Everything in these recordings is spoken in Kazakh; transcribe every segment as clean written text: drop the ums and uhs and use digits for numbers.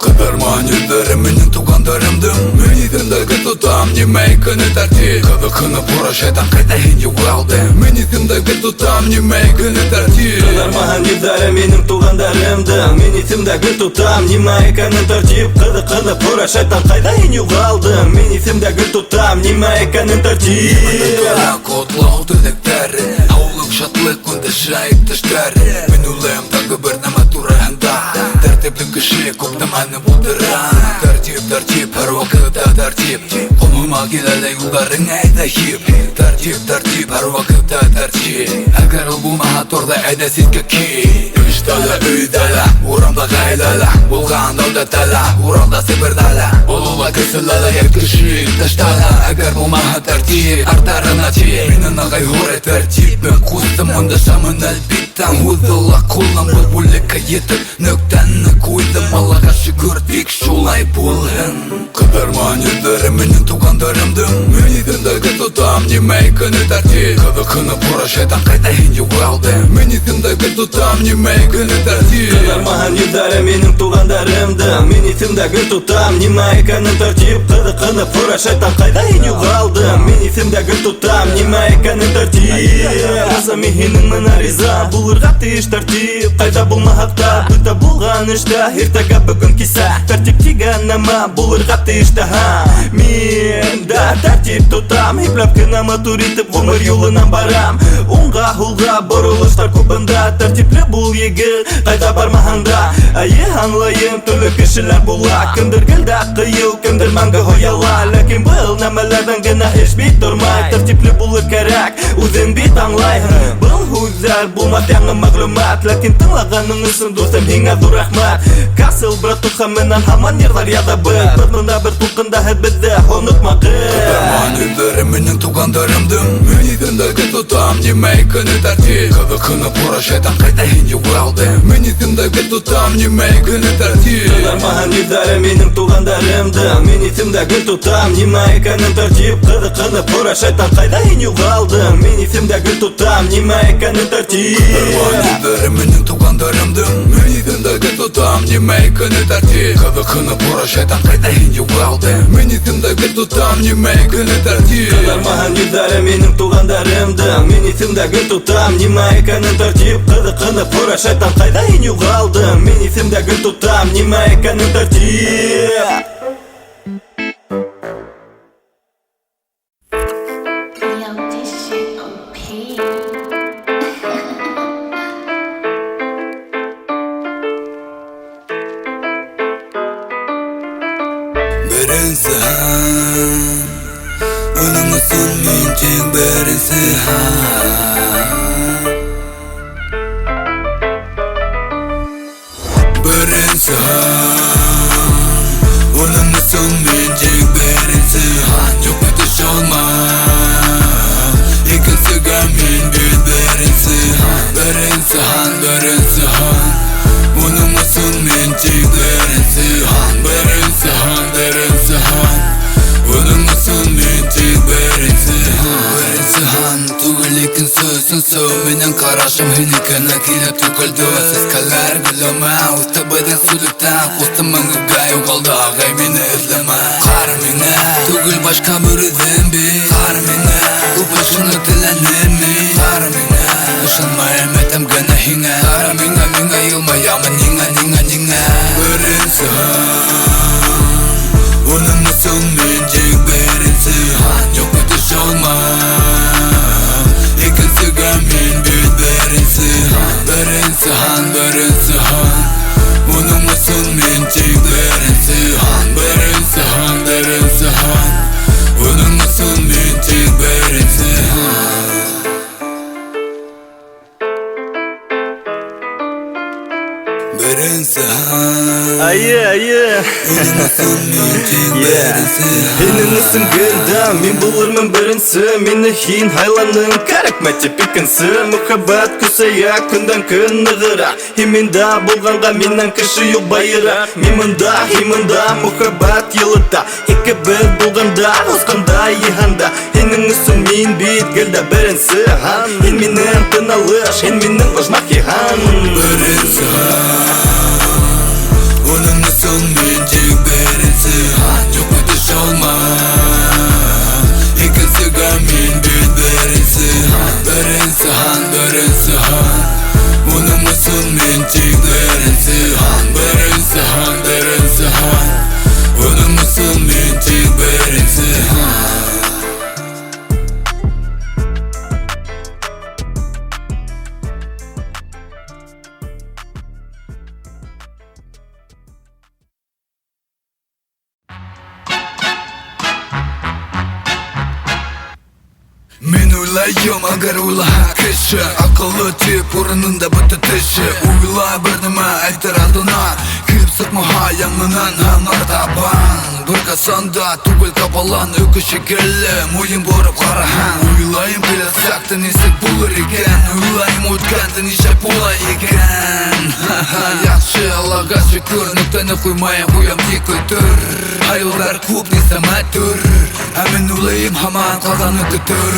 Кыдырман yüzlerim menin tuğanlarımdım. Meni zindagi tutam nimay kuni tartib. Qiziqini pura shaytan qayta hinji uğaldi. Meni zindagi tutam nimay kuni tartib. Kıdırmağın yüzleri benim tuğanlarımdı. Meni zindagi tutam nimay kuni tartib. Qiziqini pura shaytan qayta hinji uğaldi. Meni zindagi tutam nimay kuni tartib. Kodlov tilaklari, avliq shodlik unda shayib tashlari. Men o'ylayimdagi bir nima turanda. Tartibli kishi ko'p nimani bildirar. Tartib har vaqtda tartib. Qonunga keladi yo'llaring ayda hib. Tartib har vaqtda tartib. Agar u bo'lmasa to'g'ri ayda sizga ki. Ishdala uydala, o'ramda qaydala. Bo'lgan davlatala, o'ramda sibirdala. Bo'lula kisilala kishi tashlala. Agar bo'lmasa tartib, artarini chip. Meni qayg'uri tartib. Men qo'sdim unda shaman albitan. O'zilla qo'llam bo'lakka yetib, nuqtani qo'ydim. Allohga shukr, tek shulay bo'lgan. Qıdırman yüzlerim menin tuğanlarımdım. Meni zindagi tutam nimay kuni tartib. Qiziqini pura shaytan qayta hinji uğaldi. Meni zindagi tutam nimay kuni tartib. Kıdırmağın yüzleri benim tuğanlarımdı. Meni zindagi tutam nimay kuni tartib. Qiziqini pura shaytan qayta hinji uğaldi. Meni zindagi tutam nimay kuni tartib. Rasa mehining mana riza bulurga tish tartib. Qayta bo'lmahaqda bitta bo'lgan ishda ertaga bugun kisa. Tartib degan nima bulurga tishda ha. Men da tartib tutam. Hiplab kinaman turitib umr yo'lidan baram. Unga hulga burilishlar ko'pinda. Tartibli bo'l yigit qayta barmahanda. Ayi anglayim turli kishilar bo'lar. Kimdir gilda qiyu, kimdir manga hoyalar. Lekin bu nimalardan gina ish biturmay. Tartibli bo'lish kerak, o'zing bit anglay. Bil huzar bo'lmas yangi ma'lumot. Lekin tinglaganing uchun do'stim menga zo'r rahmat. Kasil bratuxa menan hamon yerlar yada bir. Birmunda bir to'qinda hid bizda unutma qil. Kıdırman yüzlerim menin tuğanlarımdım. Meni zindagi tutam nimay kuni tartib. Qiziqini pura shaytan qayta hinji uğaldi. Meni zindagi tutam nimay kuni tartib. Kıdırmağın yüzleri benim tuğanlarımdı. Meni zindagi tutam nimay kuni tartib. Qiziqini pura shaytan qayta hinji uğaldi. Meni zindagi tutam nimay kuni tartib. Kıdırman yüzlerim menin tuğanlarımdım. Meni zindagi tutam nimay kuni tartib. Qiziqini pura shaytan qayta hinji uğaldi. Meni zindagi tutam nimay kuni tartib. Kıdırmağın yüzleri benim tuğanlarımdı. Meni zindagi tutam nimay kuni tartib. Qiziqini pura shaytan qayta hinji uğaldi. Meni zindagi tutam nimay kuni tartib. Yo, this shit OP. Birinci han, onun için minçik birinci han. Birinci han, onun için minçik birinci han. Yok ötüş olma, ikincisiga men birinci han. Birinci han, birinci han, onun için minçik birinci han. Birinci han, birinci han, onun için minçik birinci han. Birinci han, tugul ikincisi söv menin qarashim henikini kelib to'kildi. Siz kalar bilama, o'ta badan sulukdan qo'stim manga yo'qoldi. Ag'ay meni izlama, qara meni, tugul boshqa bir zambi. Qara meni, bu boshini tilanimi. Qara meni, ishonmayam aytam gana hinga. Qara menga, menga yilmayapman ninga. Birinci han, onun için minçik birinci han. Yok ötüş olma, ikincisiga men birinci han. Birinci han, birinci han, onun için minçik birinci han. Birinci han, birinci han, onun için minçik birinci han. Birinci han, Ayy. Senin isim gilda, men bulurman birinci. Meni hin haylanim kerakmati ikinci. Muhabbat kusaya kundan kun nig'ira. Himenda bo'lganga mendan kishi yo'q bayra. Himenda muhabbat yilida. Ikki bir bo'lganda o'zqanda yihanda. Менің үсім мен бейт келді бірінсі хан Ен менің тыналыш, ен менің ұжмақ ехан Бірінсі хан Оның үсім мен тек бірінсі хан Жоқ өтіш олма Екінсіға мен бейт бірінсі хан Бірінсі хан, бірінсі хан Оның үсім мен тек бірінсі хан Бірінсі хан, бірінсі хан Оның үсім мен тек бірінсі хан Мен ойлайым, агар ойлаға кіші Ақылы теп орынында бұтты тіші Ойла бірніма айтыр алдынан Кіп сұқмаға яңынан аңар табан Бір қасанда түгіл қапалан Үкі шекелі мойын борып қарахан Ойлайым келесақты несік болыр екен Ойлайым өткенді нешек бола екен Яқшы Аллаға шүкір Нүктені қоймай қоям тек өтір Айлар көп несама түр Әмін ойлайым хаман қалғаны күтір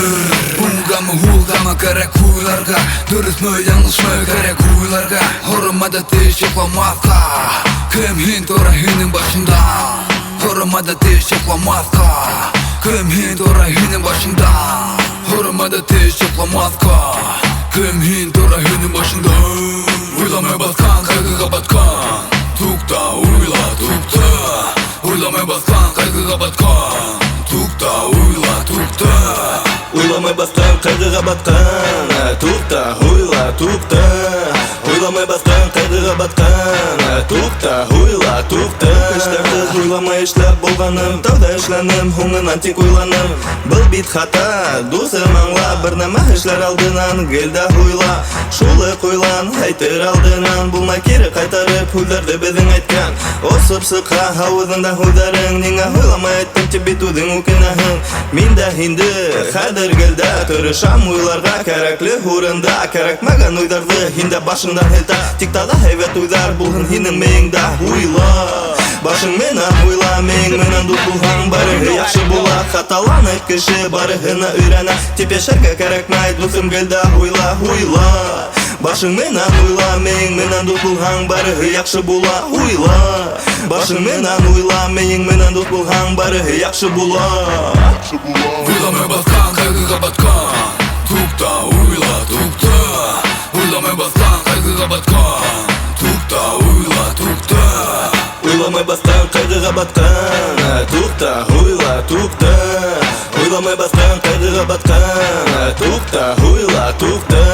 Бұңғамы ұлғамы кәрек ойларға Дұрыс мө, яңылш мө кәрек ойларға Хорымада тез шықламаққа Кім хин тора хинің башында Хорымада тез шықламаққа Кім хин тора хинің башында Хорымада тез шықламаққа Кім хин тора хинің башында Ойламай басқан, қайғыға батқан Тұқта, ойла, тұқта Ойламай басқан, қайғыға батқан Тұқта, ойла, тұқта Ойламай басқан, қайғыға батқан Тұқта, ойла, тұқта Ойламай басқан, қайғыға батқан Тұқта, ойла, тұқта Іштарды ойламай ішләп болғаным Тауда ішләнім, оңынан тек ойланым Бұл бит хата, досым аңла Бір нәмә ішләр алдынан Гелда ойла, шулы қойлан Әйтір алдынан, бұлмай кері қайтарып Өйлерді біздің айтқан Осып сықа, ауызында өйдерің Неңа ойламай айттым, теп бетудің өкінәхің Мен дә хинді, қадыр гелда Түрішам ойларға, кәрәклі орында Кәрәкмәгән ойдарды, хинді башыңдан хелта Тик тада әйвет ойдар, бұлғын хинің мейіңда Ойла, башың менен ойла Мейң менен дұт бұлған барығы яқшы бола Қаталаны кіші барығына үйрәнә Тепешерге кәрәкмәй, дұсым гелда Ойла, ойла Башың менен ойла, мейң менен дұт бұлған барығы яқшы бола Ойла, башың менен ойла Мейң менен дұт бұлған барығы яқшы бола Ойламай басқан, қайғыға батқан Тұқта, ойла, тұқта Ойламай басқан, қайғыға батқан Тұқта, ойла, тұқта Ойламай басқан, қайғыға батқан Тұқта, ойла, тұқта Ойламай басқан, қайғыға батқан Тұқта, ойла, тұқта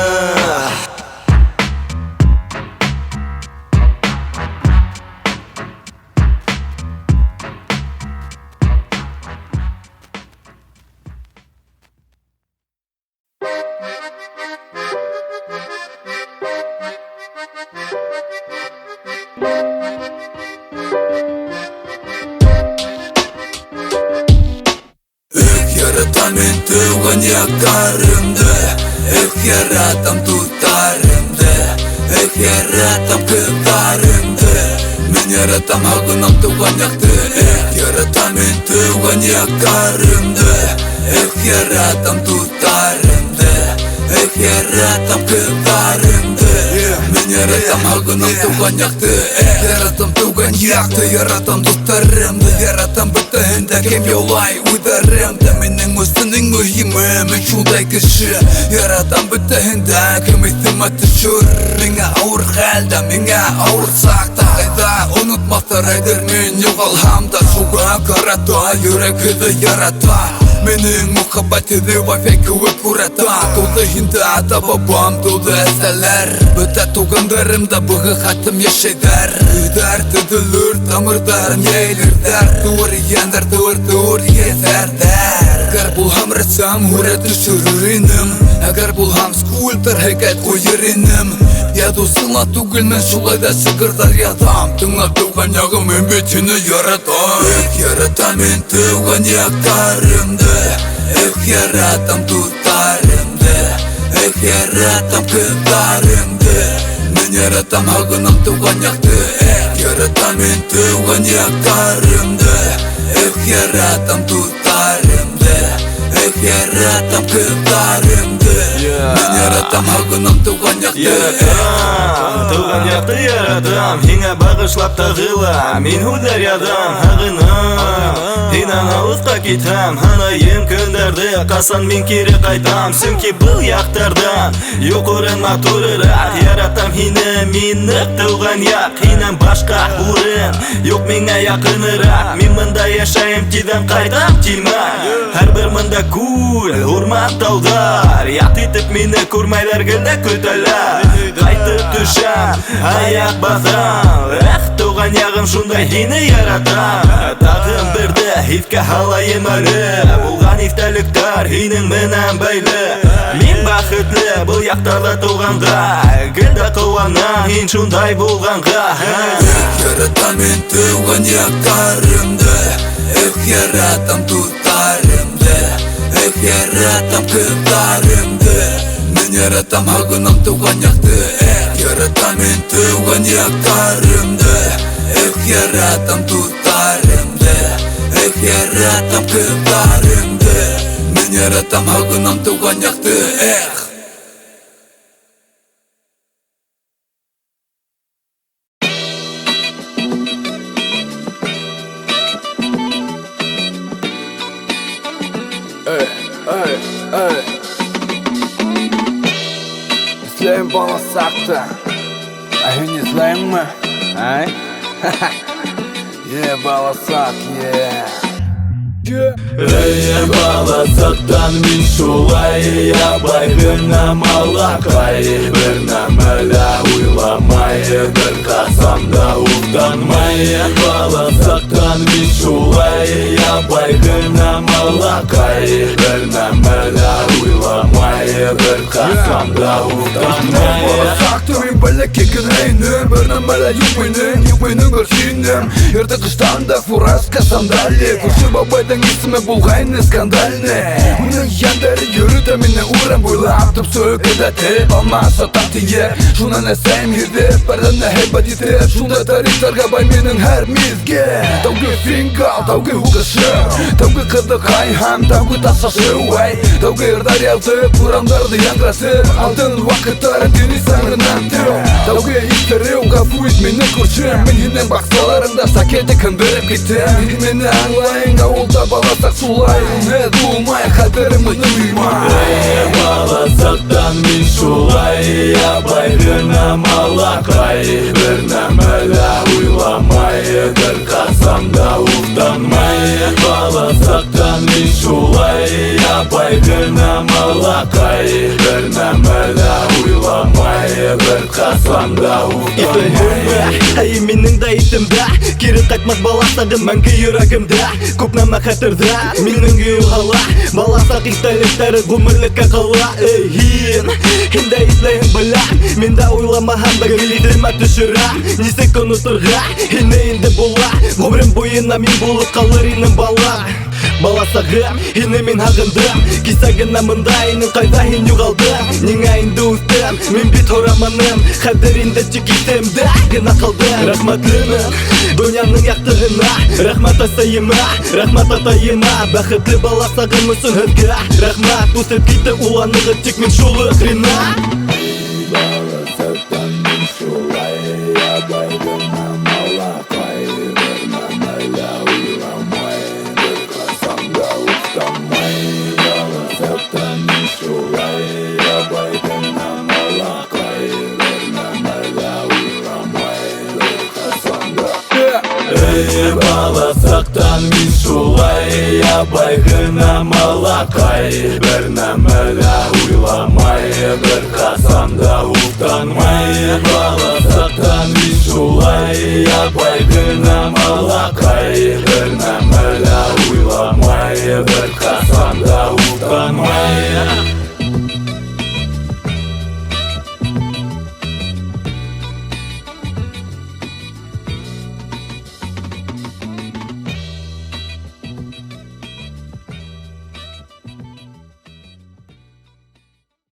Yaratам мен туған яқтарымды Яратам туттарымды Яратам қыздарымды Мен яратам ағынам туған яқты Яратам мен туған яқтарымды Яратам туттарымды Яратам қыздарымды Мен яратам ағынам туған яқты Яратам туған яқты Яратам достарымды Яратам бітігінде кем яулай ойдарымды Менің өстінің мұхимы Мен шулдай кіші Яратам бітігінде кем естім әтті жүр Меңа ауыр қалда, меңа ауыр сақта Қайда ұнытмақтар айдыр мен жоғалхамда Шуға қарата, жүрекіді ярата Менің мұхаббатыды вафек көк ұрата Туды хинді ата бабам, туды әсәлер Бүті туғандарымда бұғы қатым ешейдер Үйдер түділір, тамырдарым ейлірдер Туыр ендер, туыр езердер Әгер бұлхам рәсам, ұра түшірірінім Әгер бұлхам скульптор, хекет қойырінім Яду сыңа түгіл мен шулайда шығырдар ядам Тыңа туған яғым мен бетіні яратам Яратам мен туған яқтарымды Яратам туттарымды Яратам қыздарымды Мен яратам ағынам туған яқты Яратам мен туған яқтарымды Яратам туттарымды Yaratам kızlarımdı Ben yaratam hagınam tuğan yaktı Яратам, туған яқты яратам Хиңа бағышлап тағыла Мен худар ядам, хағынам Хинан ауызға кетам Ханайым күндерді Қасан мен кері қайтам Сүмке бұл яқтардан Йоқ орын матурырақ Яратам хині минік туған яқ Хинан башқа орын Йоқ меңа яқынырақ Мен мында яшайым тиден қайтам тима Әрбір мында кул, урман таудар Яқ етіп мені көрмайлар гілді көтілер Қайтып түшем, аяқ басам Әқ туған яғым шундай хині яратам Тағым бірді, хитке халайым әлі Болған ифтәліктер, хинің менен бәйлі Мен бақытлы, бұл яқтарда туғанға Гілді қуанам, хин шундай болғанға Yaratам мен туған яқтарымды Yaratam dostlarımdı Yaratam kızlarımdı Men yaratam hagınam tuğan yaktı Yaratam men tuğan yaktarımdı Yaratam dostlarımdı Yaratam kızlarımdı Men yaratam hagınam tuğan yaktı İzleyin bana saktı. Ayın izleyin mi? Ay? Yeah, bala sak, yeah. Ey баласақтан мен шулай ябай бірнам алақай бірнам әлі ойламай бір қасамда ұқтанмай баласақтан мен шулай ябай бірнам алақай бірнам әлі ойламай бір қасамда ұқтанмай Баласақты мен бәлек кекінайным бірнам әлі yok менің көрсінім Ерді қыштанда фураска сандали Көрші бабайдан есімі болғайны скандальны Мұның яндары көрді мені урам бойлап Тұп сөкіді теп алмаса тактие Шунан әсәйм ердеп бәрдәні хейбат етіп Шунда тарихтарға бай менің әр мезге Тауғы фингал, тауғы хуғышы Тауғы қыдық айхам, тауғы тасашы Тауғы ердар ялтып, урамдарды яңғырасып Алтын уақыттары дені саңғынан Тауғы истері ғафует мені көршім Мен хинен бақсаларында сакеті кіндіріп кеттім Хин мені аңлайын, ауылда баласақ шулай Не думай, қадірімді ұймай Ей баласақтан мен шулай ябай бірнам алақай бірнам әлі ойламай бір қасамда ұқтанмай баласақтан мен шулай ябай бірнам алақай бірнам әлі ойламай бір қасамда ұқтанмай Ай менің да итімді кері қайтмас баласағым мәңгі жүрегімді Көп нама қатырды менің үй қала баласақ италектері ғұмырлікке қала Хин да итлейін білем мен да ойламағам бәгілейдіма түшірем Несек ұнытырға хин енді бола ғұмырым бойына мен болып қалыр енім бала Баласағым хині мен ағындым Кисагына мұндайының қайда хин юғалдым Неңа енді ұстым мен бит ораманым Қадірінді чекетімді ғына қалдым Рахматлымын Дөньяның яқтығына Рахмат асайыма Рахмат атайыма Бақытлы баласағым үшін һізге Рахмат ұсып кетті уланығы тек мен шулы қрина Баласақтан мен шулай ябай бірнам алақай бірнам әлі ойламай бір қасамда ұқтанмай Баласақтан мен шулай ябай бірнам алақай бірнам әлі ойламай бір қасамда Ей баласақтан мен шулай ябай бірнам алақай бірнам әлі ойламай бір қасамда ұқтанмай баласақтан мен шулай ябай бірнам алақай бірнам